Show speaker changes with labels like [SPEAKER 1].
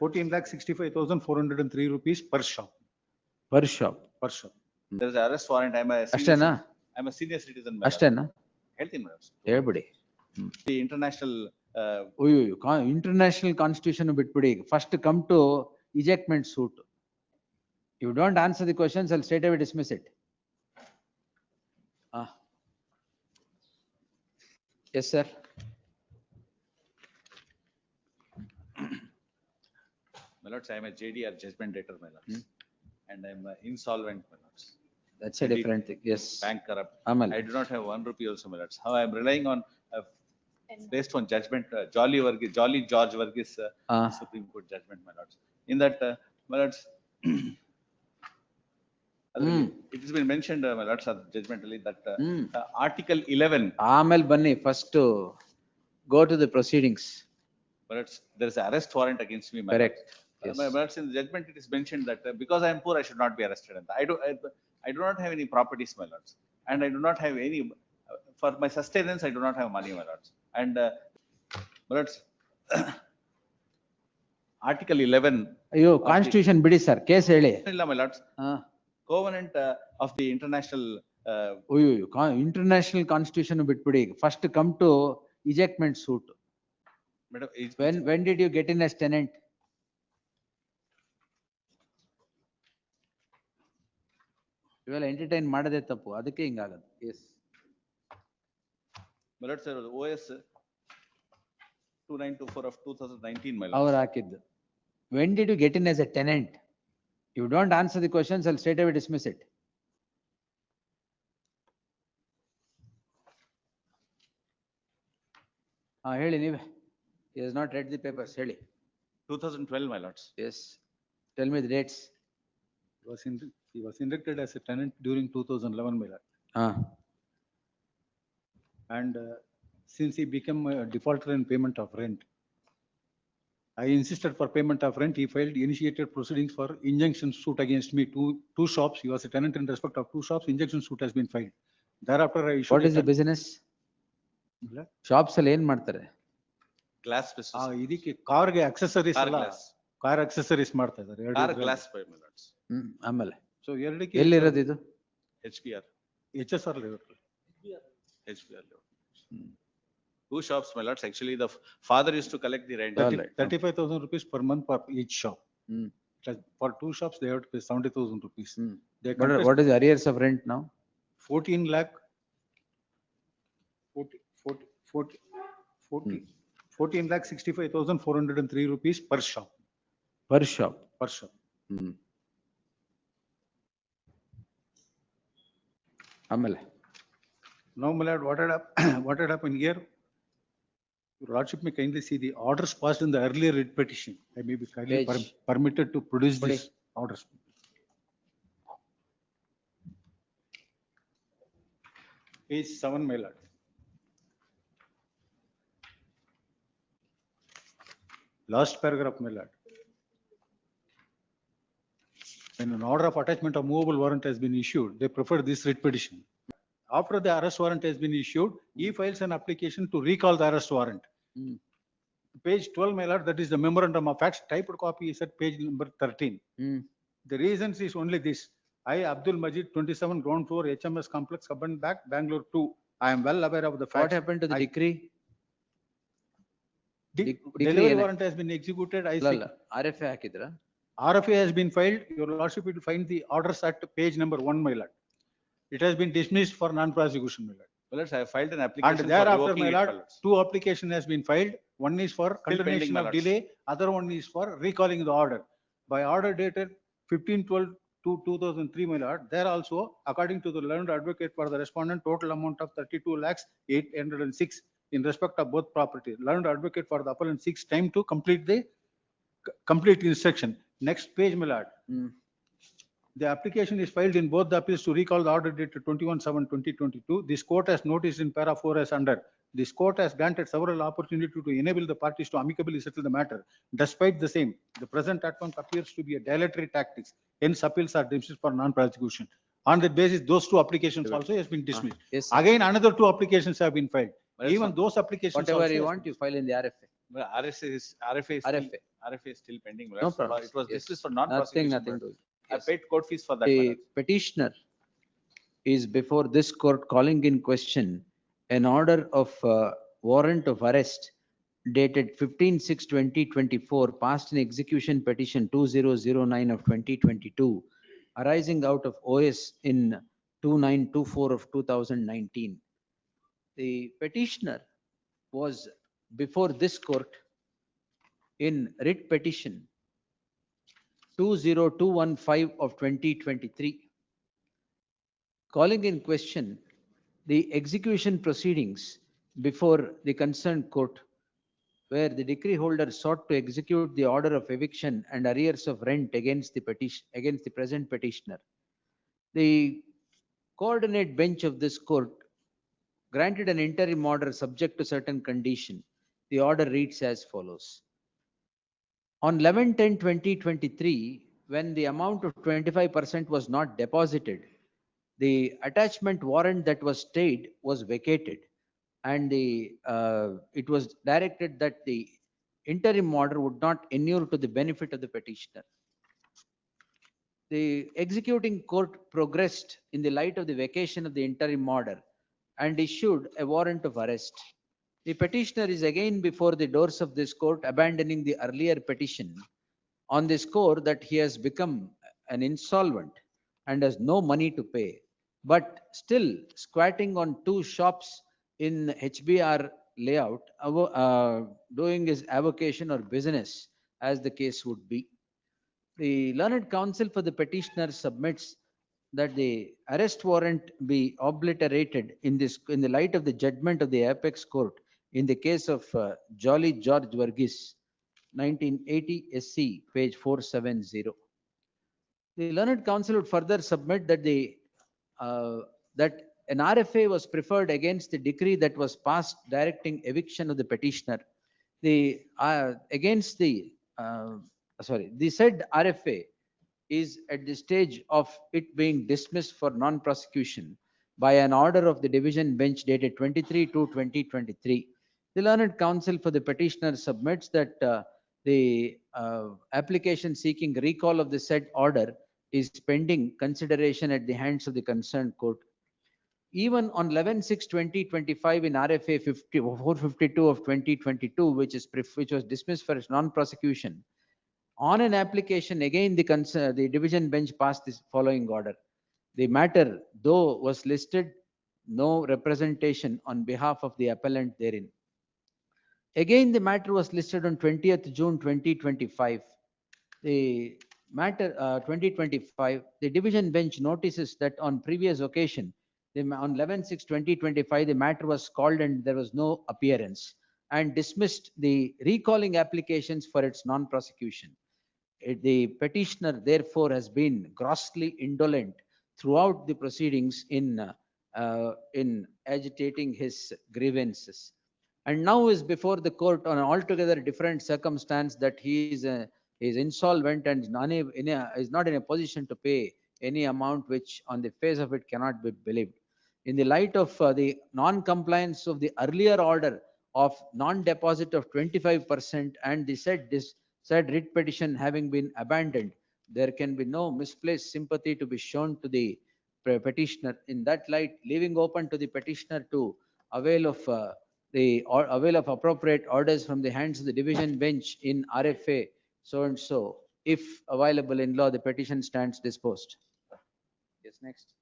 [SPEAKER 1] 14,65,403 rupees per shop.
[SPEAKER 2] Per shop.
[SPEAKER 1] Per shop.
[SPEAKER 3] There is arrest warrant. I'm a
[SPEAKER 2] ಅಷ್ಟೇನಾ?
[SPEAKER 3] senior citizen. my lord.
[SPEAKER 2] ಅಷ್ಟೇನಾ?
[SPEAKER 3] ಹೇಳ್ತೀನಿ madam.
[SPEAKER 2] ಹೇಳ್ಬಿಡಿ.
[SPEAKER 3] The international
[SPEAKER 2] international constitution ಬಿಟ್ಬಿಡಿ. First come to ejectment suit. You don't answer the questions, I'll straight away dismiss it. Yes, sir.
[SPEAKER 3] my lords, I am a JDR judgment debtor, my lords. And I am insolvent, my lords.
[SPEAKER 2] That's a different thing. Yes.
[SPEAKER 3] Bank corrupt.
[SPEAKER 2] ಆಮೇಲೆ
[SPEAKER 3] I do not have 1 rupee also, my lords. How I am relying on based on judgment, Jolly George Varghese Supreme Court judgment, my lords. In that, my lords, it has been mentioned, my lords, judgmentally that Article 11.
[SPEAKER 2] ಆಮೇಲೆ ಬನ್ನಿ, first go to the proceedings.
[SPEAKER 3] My lords, there is an arrest warrant against me, my
[SPEAKER 2] Correct.
[SPEAKER 3] lords.
[SPEAKER 2] Yes.
[SPEAKER 3] My lords, in the judgment it is mentioned that because I am poor, I should not be arrested. And I do not have any properties, my lords. And I do not have any, for my sustenance, I do not have money, my lords. And my lords, Article 11.
[SPEAKER 2] ಅಯ್ಯೋ constitution ಬಿಡಿ sir, case ಹೇಳಿ.
[SPEAKER 3] ಇಲ್ಲ, my lords. Covenant of the international.
[SPEAKER 2] International constitution ಬಿಟ್ಬಿಡಿ. First come to ejectment suit.
[SPEAKER 3] Madam,
[SPEAKER 2] When did you get in as tenant? ಇವೆಲ್ಲ entertain ಮಾಡದೆ ತಪ್ಪು, ಅದಕ್ಕೆ ಹಿಂಗಾಗದು. Yes
[SPEAKER 3] my lords, sir, OS 2924 of 2019, my lords.
[SPEAKER 2] ಅವ್ರು ಹಾಕಿದ್ದು. When did you get in as a tenant? You don't answer the questions, I'll straight away dismiss it. ಹೇಳಿ ನೀವೇ. He has not read the papers. ಹೇಳಿ.
[SPEAKER 3] 2012, my lords.
[SPEAKER 2] Yes. Tell me the dates.
[SPEAKER 1] He was inducted as a tenant during 2011, my lord. And since he became a defaulter in payment of rent, I insisted for payment of rent. He initiated proceedings for injunction suit against me. Two shops. He was a tenant in respect of 2 shops. Injunction suit has been filed. Thereafter, I issued.
[SPEAKER 2] What is the business? Shops ಅಲ್ಲಿ ಏನ್ ಮಾಡ್ತಾರೆ?
[SPEAKER 3] Glass business.
[SPEAKER 1] ಇದಕ್ಕೆ ಕಾರ್ಗೆ accessories
[SPEAKER 3] Car
[SPEAKER 1] ಅಲ್ಲ,
[SPEAKER 3] glass.
[SPEAKER 1] Car accessories ಮಾಡ್ತಾ ಇದ್ದಾರೆ.
[SPEAKER 3] Car glass, my lords.
[SPEAKER 2] ಆಮೇಲೆ
[SPEAKER 1] So ಎರಡಕ್ಕೆ
[SPEAKER 2] ಎಲ್ಲಿರೋದು ಇದು?
[SPEAKER 3] HPR.
[SPEAKER 1] HSR level.
[SPEAKER 3] HPR level. 2 shops, my lords. Actually, the father used to collect the rent.
[SPEAKER 1] 35,000 rupees per month for each shop. For 2 shops, they have to pay 70,000 rupees.
[SPEAKER 2] What is the arrears of rent now?
[SPEAKER 1] 14 lakh. 14,65,403 rupees per shop.
[SPEAKER 2] Per shop.
[SPEAKER 1] Per shop.
[SPEAKER 2] ಆಮೇಲೆ
[SPEAKER 1] Now, my lord, what had happened here? Your lordship may kindly see the orders passed in the earlier writ petition. I may be kindly permitted to produce these orders. Page 7, my lord. Last paragraph, my lord. When an order of attachment of movable warrant has been issued, they prefer this writ petition. After the arrest warrant has been issued, he files an application to recall the arrest warrant. Page 12, my lord, that is the memorandum of facts. Typed copy is at page number 13. The reasons is only this. I, Abdul Majid, 27, ground floor, HMS complex, Kabban back, Bangalore 2. I am well aware of the facts.
[SPEAKER 2] What happened to the decree?
[SPEAKER 1] Delivery warrant has been executed.
[SPEAKER 2] RFA ಹಾಕಿದ್ರಾ?
[SPEAKER 1] RFA has been filed. Your lordship will find the orders at page number 1, my lord. It has been dismissed for non-prosecution, my lord.
[SPEAKER 3] Well, let's have filed an application.
[SPEAKER 1] And thereafter, my lord,
[SPEAKER 3] lords.
[SPEAKER 1] 2 applications has been filed. One is for continuation of delay, other one is for recalling the order. By order dated 15/12/2003, my lord, there also, according to the learned advocate for the respondent, total amount of 32,0806 in respect of both property. Learned advocate for the appellant seeks time to complete the complete instruction. Next page, my lord. The application is filed in both the appeals to recall the order dated 21/7/2022. This court has noticed in para 4 as under. This court has granted several opportunities to enable the parties to amicably settle the matter. Despite the same, the present attempt appears to be a dilatory tactics. Hence, appeals are dismissed for non-prosecution. On that basis, those 2 applications also has been dismissed.
[SPEAKER 2] Yes.
[SPEAKER 1] Again, another 2 applications have been filed. Even those applications.
[SPEAKER 2] Whatever you want, you file in the RFA.
[SPEAKER 3] Well, RFA is still,
[SPEAKER 2] RFA.
[SPEAKER 3] RFA is still pending.
[SPEAKER 2] No problem.
[SPEAKER 3] It was
[SPEAKER 2] Yes.
[SPEAKER 3] dismissed for
[SPEAKER 2] Nothing,
[SPEAKER 3] non-prosecution.
[SPEAKER 2] nothing
[SPEAKER 3] but
[SPEAKER 2] to it.
[SPEAKER 3] I
[SPEAKER 2] Yes.
[SPEAKER 3] paid court fees for that.
[SPEAKER 2] The
[SPEAKER 3] matter.
[SPEAKER 2] petitioner is before this court calling in question an order of warrant of arrest dated 15/6/2024, passed in execution petition 2009 of 2022, arising out of OS in 2924 of 2019. The petitioner was before this court in writ petition 20215 of 2023, calling in question the execution proceedings before the concerned court, where the decree holder sought to execute the order of eviction and arrears of rent against the present petitioner. The coordinate bench of this court granted an interim order subject to certain condition. The order reads as follows. On 11/10/2023, when the amount of 25% was not deposited, the attachment warrant that was stayed was vacated, and it was directed that the interim order would not inure to the benefit of the petitioner. The executing court progressed in the light of the vacation of the interim order and issued a warrant of arrest. The petitioner is again before the doors of this court, abandoning the earlier petition on the score that he has become an insolvent and has no money to pay, but still squatting on two shops in HBR layout, doing his avocation or business, as the case would be. The learned counsel for the petitioner submits that the arrest warrant be obliterated in the light of the judgment of the apex court in the case of Jolly George Varghese, 1980 SC, page 470. The learned counsel would further submit that that an RFA was preferred against the decree that was passed directing eviction of the petitioner. The said RFA is at the stage of it being dismissed for non-prosecution by an order of the division bench dated 23/2/2023. The learned counsel for the petitioner submits that the application seeking recall of the said order is pending consideration at the hands of the concerned court. Even on 11/6/2025 in RFA 452 of 2022, which was dismissed for its non-prosecution, on an application, again the division bench passed this following order. The matter, though was listed, no representation on behalf of the appellant therein. Again, the matter was listed on 20th June 2025. The matter 2025, the division bench notices that on previous occasion, on 11/6/2025, the matter was called and there was no appearance, and dismissed the recalling applications for its non-prosecution. The petitioner therefore has been grossly indolent throughout the proceedings in agitating his grievances, and now is before the court on an altogether different circumstance, that he is insolvent and is not in a position to pay any amount which on the face of it cannot be believed. In the light of the non-compliance of the earlier order of non-deposit of 25% and the said writ petition having been abandoned, there can be no misplaced sympathy to be shown to the petitioner. In that light, leaving open to the petitioner to avail of appropriate orders from the hands of the division bench in RFA so and so, if available in law, the petition stands disposed. Yes, next.